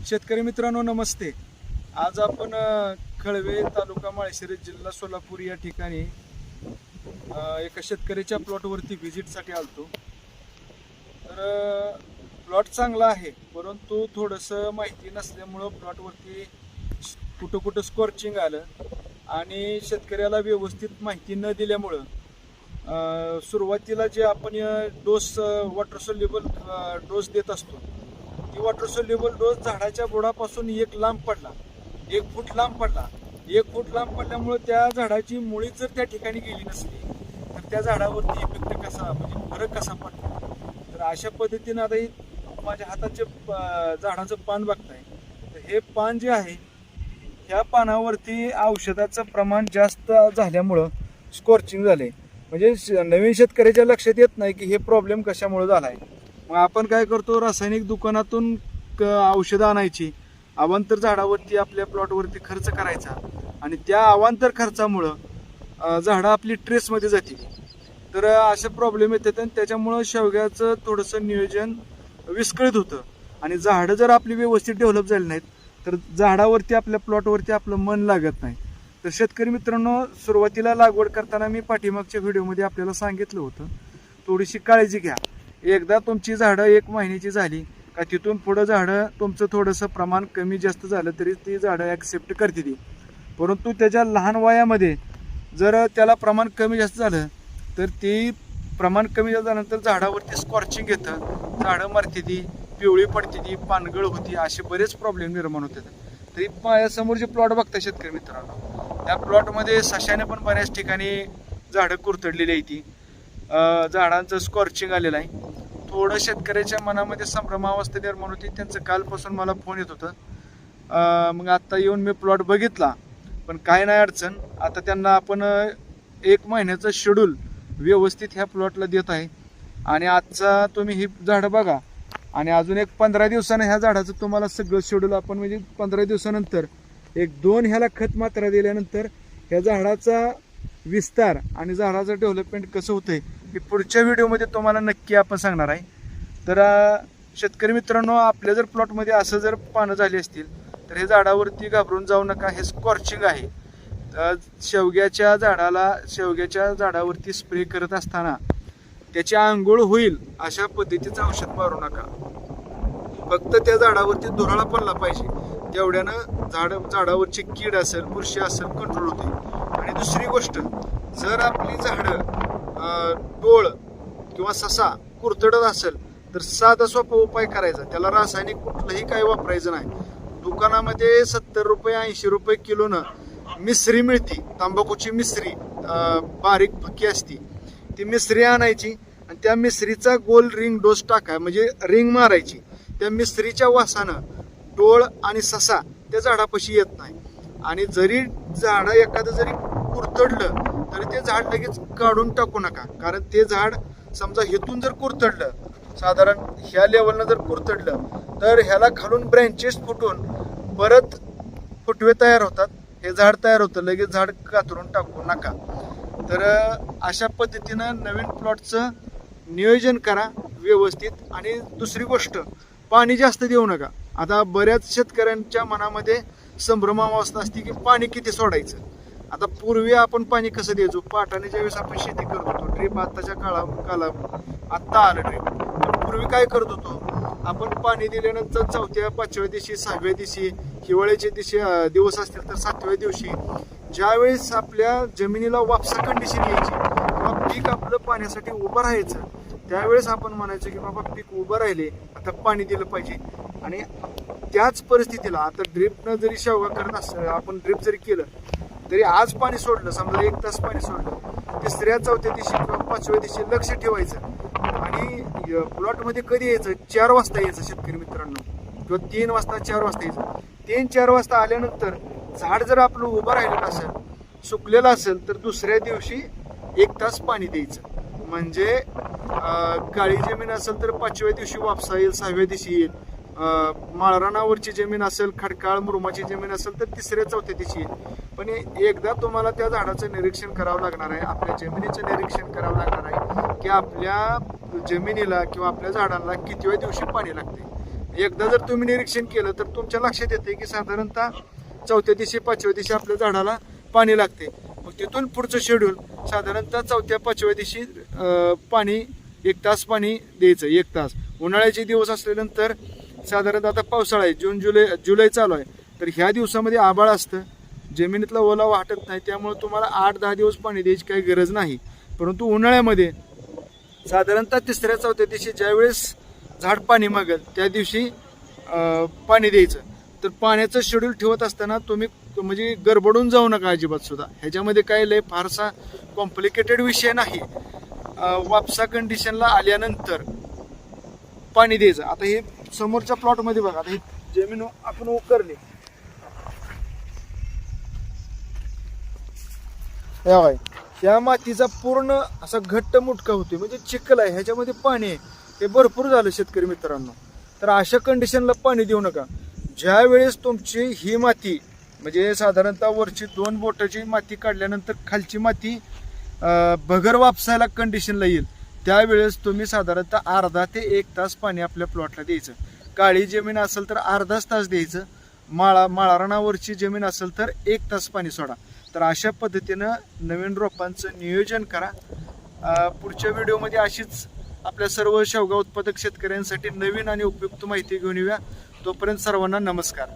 शेतकरी मित्रांनो नमस्ते. आज आपण खळवे तालुका माळशिरस जिल्हा सोलापूर या ठिकाणी एका शेतकऱ्याच्या प्लॉटवरती व्हिजिटसाठी आलतो. तर प्लॉट चांगला आहे, परंतु थोडंसं माहिती नसल्यामुळं प्लॉटवरती कुठं कुठं स्कॉर्चिंग आलं आणि शेतकऱ्याला व्यवस्थित माहिती न दिल्यामुळं सुरुवातीला जे आपण डोस वॉटर सोल्युबल डोस देत असतो, ती वॉटर सोल्युबल डोस झाडाच्या बुडापासून एक लांब पडला, 1 फूट लांब पडला. 1 फूट लांब पडल्यामुळे त्या झाडाची मुळी जर त्या ठिकाणी गेली नसली तर त्या झाडावरती इफेक्ट कसा, म्हणजे फरक कसा पडला. तर अशा पद्धतीनं आता माझ्या हाताचे झाडाचं पान बघताय, तर हे पान जे आहे ह्या पानावरती औषधाचं प्रमाण जास्त झाल्यामुळं स्कॉर्चिंग झाले. म्हणजे नवीन शेतकऱ्याच्या लक्षात येत नाही की हे प्रॉब्लेम कशामुळे झाला आहे. मग आपण काय करतो, रासायनिक दुकानातून औषधं आणायची, अवांतर झाडावरती आपल्या प्लॉटवरती खर्च करायचा आणि त्या अवांतर खर्चामुळं झाडं आपली ट्रेसमध्ये जातील. तर असे प्रॉब्लेम येतात आणि त्याच्यामुळं शेवग्याचं थोडंसं नियोजन विस्कळीत होतं आणि झाडं जर आपली व्यवस्थित डेव्हलप झाली नाहीत तर झाडावरती आपल्या प्लॉटवरती आपलं मन लागत नाही. तर शेतकरी मित्रांनो, सुरुवातीला लागवड करताना मी पाठीमागच्या व्हिडिओमध्ये आपल्याला सांगितलं होतं, थोडीशी काळजी घ्या. एकदा तुमची झाडं 1 महिन्याची झाली का तिथून पुढं झाडं तुमचं थोडंसं प्रमाण कमी जास्त झालं तरी ती झाडं ॲक्सेप्ट करते ती. परंतु त्याच्या लहान वयामध्ये जर त्याला प्रमाण कमी जास्त झालं तर ते प्रमाण कमी जास्त झाल्यानंतर झाडावरती स्कॉर्चिंग येतं, झाडं मरते, ती पिवळी पडते, ती पानगळ होती, असे बरेच प्रॉब्लेम निर्माण होतात. तरी माझ्यासमोर जे प्लॉट बघता शेतकरी मित्रांनो, त्या प्लॉटमध्ये सशाने पण बऱ्याच ठिकाणी झाडं कुरतडलेली आहे, ती झाडांचं स्कॉर्चिंग आलेलं आहे. थोडं शेतकऱ्याच्या मनामध्ये संभ्रमावस्था निर्माण होती. त्यांचं कालपासून मला फोन येत होतं. मग आत्ता येऊन मी प्लॉट बघितला, पण काय नाही अडचण. आता त्यांना आपण 1 महिन्याचं शेड्यूल व्यवस्थित ह्या प्लॉटला देत आहे आणि आजचा तुम्ही ही झाडं बघा आणि अजून 15 दिवसानं ह्या झाडाचं तुम्हाला सगळं शेड्यूल आपण, म्हणजे 15 दिवसानंतर 1-2 ह्याला खत मात्रा दिल्यानंतर ह्या झाडाचा विस्तार आणि झाडाचं डेव्हलपमेंट कसं होतंय हे पुढच्या व्हिडिओमध्ये तुम्हाला नक्की आपण सांगणार आहे. तर शेतकरी मित्रांनो, आपल्या जर प्लॉटमध्ये असं जर पानं झाली असतील तर हे झाडावरती घाबरून जाऊ नका. हे स्कॉर्चिंग आहे. शेवग्याच्या झाडावरती स्प्रे करत असताना त्याची आंघोळ होईल अशा पद्धतीचं औषध मारू नका. फक्त त्या झाडावरती धुराळा पडला पाहिजे, तेवढ्यानं झाडावरची कीड असेल, बुरशी असेल, कंट्रोल होते. आणि दुसरी गोष्ट, जर आपली झाडं डोळ किंवा ससा कुरतडत असेल तर साधा सोपा उपाय करायचा. त्याला रासायनिक कुठलंही काही वापरायचं नाही. दुकानामध्ये 70 रुपये 80 रुपये किलोनं मिसरी मिळते, तंबाखूची मिसरी, बारीक फकी असती, ती मिसरी आणायची आणि त्या मिसरीचा गोल रिंग डोस टाकाय, म्हणजे रिंग मारायची. त्या मिसरीच्या वासानं डोळ आणि ससा त्या झाडापाशी येत नाही. आणि जरी झाडं एखादं जरी कुरतडलं तरी ते झाड लगेच काढून टाकू नका, कारण ते झाड समजा हेतून जर कुरतडलं, साधारण ह्या लेवलनं जर कुरतडलं तर ह्याला खालून ब्रँचेस फुटून परत फुटवे तयार होतात, हे झाड तयार होतं, लगेच झाड कातरून टाकू नका. तर अशा पद्धतीनं नवीन प्लॉटचं नियोजन करा व्यवस्थित. आणि दुसरी गोष्ट, पाणी जास्त देऊ नका. आता बऱ्याच शेतकऱ्यांच्या मनामध्ये संभ्रमावस्था असते की पाणी किती सोडायचं. आता पूर्वी आपण पाणी कसं द्यायचो, पाटाने ज्यावेळेस आपण शेती करत होतो, ड्रीप आत्ताच्या आत्ता आलं ड्रीप, पण पूर्वी काय करत होतो आपण, पाणी दिल्यानंतर 4थ्या 5व्या दिवशी 6व्या दिवशी, हिवाळ्याच्या दिवस असतील तर 7व्या दिवशी, ज्यावेळेस आपल्या जमिनीला वापसा कंडिशन यायची किंवा पीक आपलं पाण्यासाठी उभं राहायचं, त्यावेळेस आपण म्हणायचं की बाबा पीक उभं राहिले, आता पाणी दिलं पाहिजे. आणि त्याच परिस्थितीला आता ड्रीपनं जरी शेवगा करत असं, आपण ड्रीप जरी केलं तरी आज पाणी सोडलं, समजा 1 तास पाणी सोडलं, 3ऱ्या 4थ्या दिवशी किंवा 5व्या दिवशी लक्ष ठेवायचं. आणि प्लॉटमध्ये कधी यायचं, 4 वाजता यायचं शेतकरी मित्रांनो, किंवा 3 वाजता 4 वाजता यायचं. 3-4 वाजता आल्यानंतर झाड जर आपलं उभं राहिलेलं असेल, सुकलेलं असेल, तर दुसऱ्या दिवशी 1 तास पाणी द्यायचं. म्हणजे काळी जमीन असेल तर 5व्या दिवशी वापसा येईल, 6व्या दिवशी येईल. माळरानावरची जमीन असेल, खडकाळ मुरुमाची जमीन असेल तर 3ऱ्या 4थ्या दिवशी येईल. पण एकदा तुम्हाला त्या झाडाचं निरीक्षण करावं लागणार आहे, आपल्या जमिनीचं निरीक्षण करावं लागणार आहे की आपल्या जमिनीला किंवा आपल्या झाडांना कितव्या दिवशी पाणी लागते. एकदा जर तुम्ही निरीक्षण केलं तर तुमच्या लक्षात येते की साधारणतः चौथ्या दिवशी 5व्या दिवशी आपल्या झाडाला पाणी लागते. मग तिथून पुढचं शेड्यूल साधारणतः 4-5व्या दिवशी पाणी 1 तास पाणी द्यायचं, 1 तास. उन्हाळ्याचे दिवस असल्यानंतर साधारणतः आता पावसाळा आहे, जुलै चालू आहे, तर ह्या दिवसामध्ये आभाळ असतं, जमिनीतला ओलावा हटत नाही, त्यामुळे तुम्हाला 8-10 दिवस पाणी द्यायची काही गरज नाही. परंतु उन्हाळ्यामध्ये साधारणतः 3-4 दिवशी ज्यावेळेस झाड पाणी मागेल त्या दिवशी पाणी द्यायचं. तर पाण्याचं शेड्यूल ठेवत असताना तुम्ही म्हणजे गडबडून जाऊ नका अजिबात सुद्धा. ह्याच्यामध्ये काही लय फारसा कॉम्प्लिकेटेड विषय नाही. वापसा कंडिशनला आल्यानंतर पाणी द्यायचं. आता हे समोरच्या प्लॉटमध्ये बघा, आता ही जमीन आपण उकरली, त्या मातीचा पूर्ण असा घट्ट मुटका होतोय, म्हणजे चिखल आहे, ह्याच्यामध्ये पाणी आहे, हे भरपूर झालं शेतकरी मित्रांनो. तर अशा कंडिशनला पाणी देऊ नका. ज्या वेळेस तुमची ही माती म्हणजे साधारणतः वरची 2 बोटाची माती काढल्यानंतर खालची माती बगर वापसायला कंडिशनला येईल, त्यावेळेस तुम्ही साधारणतः अर्धा ते 1 तास पाणी आपल्या प्लॉटला द्यायचं. काळी जमीन असेल तर अर्धाच तास द्यायचं, माळरानावरची जमीन असेल तर 1 तास पाणी सोडा. तर अशा पद्धतीनं नवीन रोपांचं नियोजन करा. पुढच्या व्हिडिओमध्ये अशीच आपल्या सर्व शेवगा उत्पादक शेतकऱ्यांसाठी नवीन आणि उपयुक्त माहिती घेऊन येऊया. तोपर्यंत सर्वांना नमस्कार.